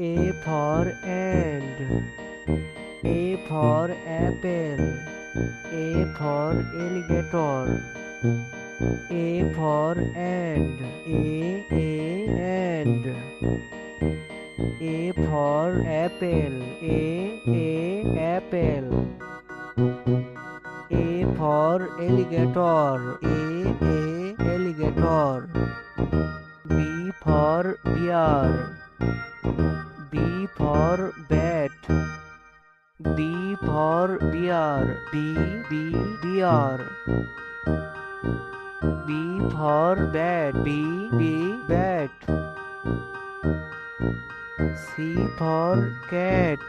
A for and. A for apple. A for alligator. A for and. And. A for apple. Apple. A for alligator. Alligator. B for bear. B for bat. B for bear. Bear. B for bat. Bat. C for cat.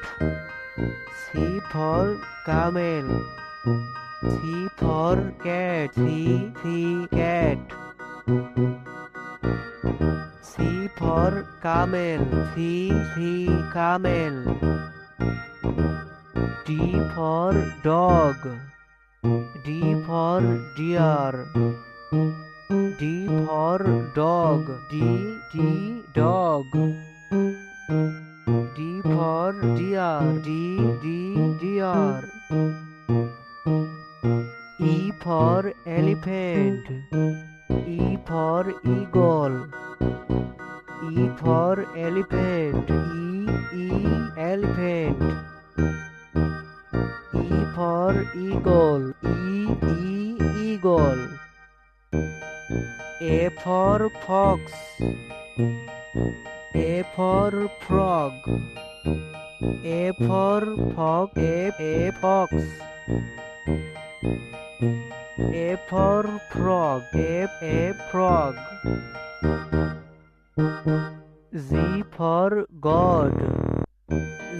C for camel. C for cat. Cat. C for camel. Camel. D for dog. D for deer. D for dog. Dog. D for deer. Deer. E for elephant. E for eagle. E for elephant. Elephant. E for eagle. Eagle. A for fox. A for frog. A for fox. A fox. A for frog. A frog. Z for God.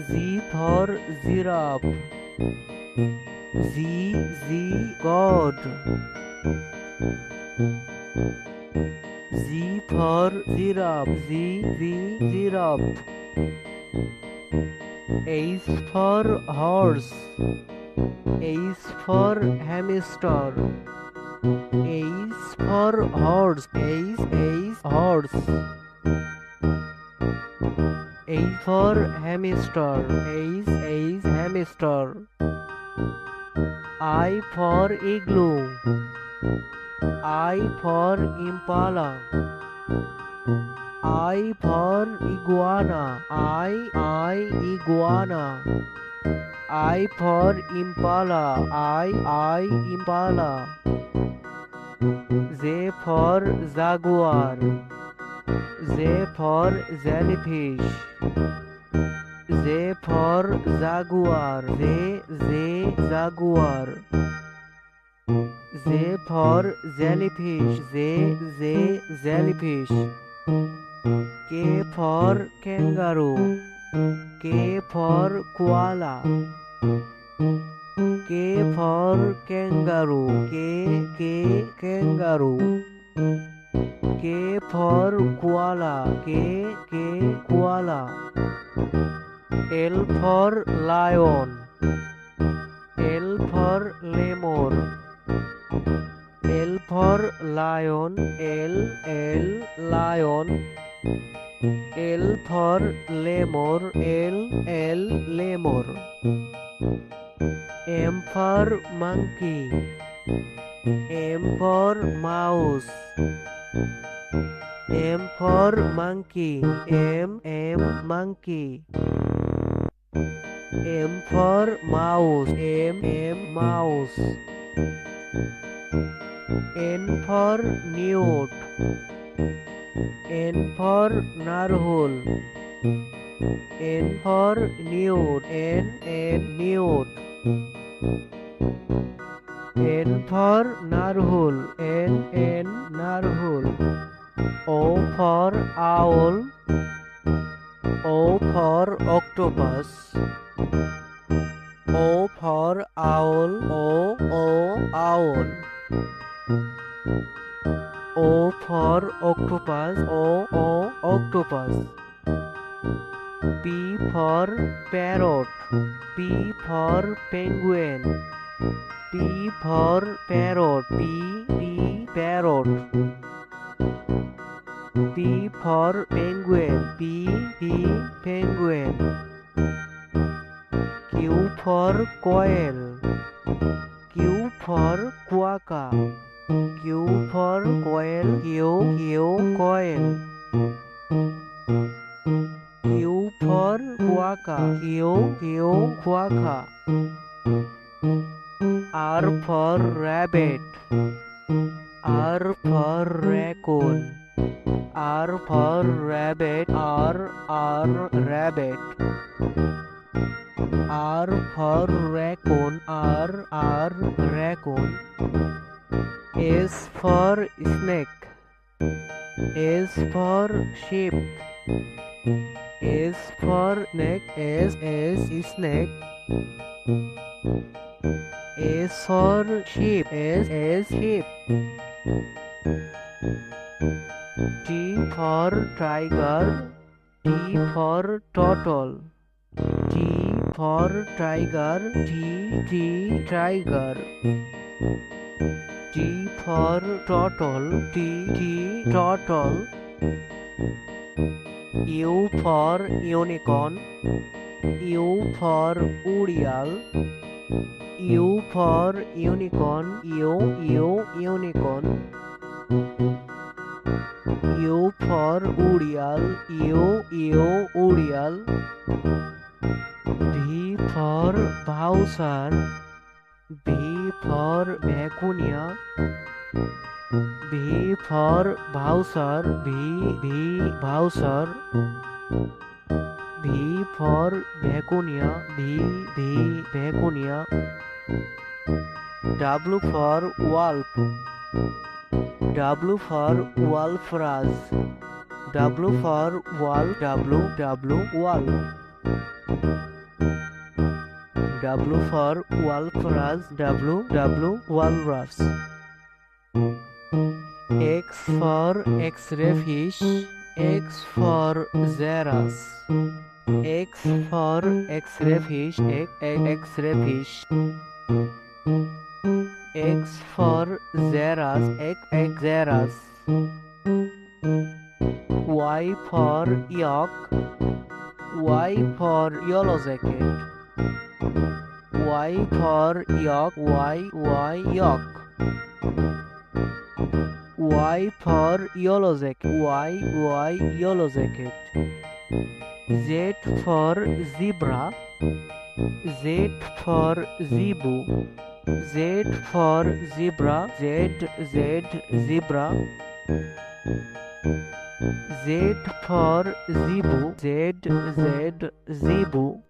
Z for giraffe. God. Z for giraffe. Giraffe. H for horse. H for hamster. H for horse. Horse. H for hamster. Hamster. I for igloo. I for impala. I for iguana. Iguana. I for impala. Impala. J for jaguar. J for jellyfish. J for jaguar. Jaguar. J for jellyfish. Jellyfish. K for kangaroo. K for koala. K for kangaroo. Kangaroo. K for koala. Koala. L for lion. L for lemur. L for lion. Lion. L for lemur. Lemur. M for monkey. M for mouse. M for monkey. Monkey. M for mouse. Mouse. N for newt. N for narwhal. N for newt. Newt. N for narwhal. Narwhal. O for owl. O for octopus. O for owl. Owl. O for octopus. Octopus. P for parrot. P for penguin. P for parrot. Parrot. P for penguin. P penguin. Q for quail. Q for quokka. Q for quail. Q quail. Q for quokka. Q quokka. R for rabbit. R for raccoon. R for rabbit. R rabbit. R for raccoon. R raccoon. S for snake. S for sheep. S for snake. S snake. S for sheep. S sheep. T for tiger. T for turtle. T for tiger. T tiger. T for turtle. T turtle. U for unicorn. U for urial. U for unicorn. U unicorn. U for urial. U urial. V for Bowser. V for Begonia. V for Bowser. V Bowser. V for Begonia. V Begonia. W for wolf. W for walrus. W for wolf. W wolf. W for walrus. W walrus. X for X-ray fish. X for Xerus. X for X-ray fish. X-ray fish. X for Xerus. Xerus. Y for yak. Y for yellow jacket. Y for yak. Y yak. Y for yellow jacket. Y yellow jacket. Z for zebra. Z for zebu. Z for zebra. Z zebra. Z for zebu. Z zebu.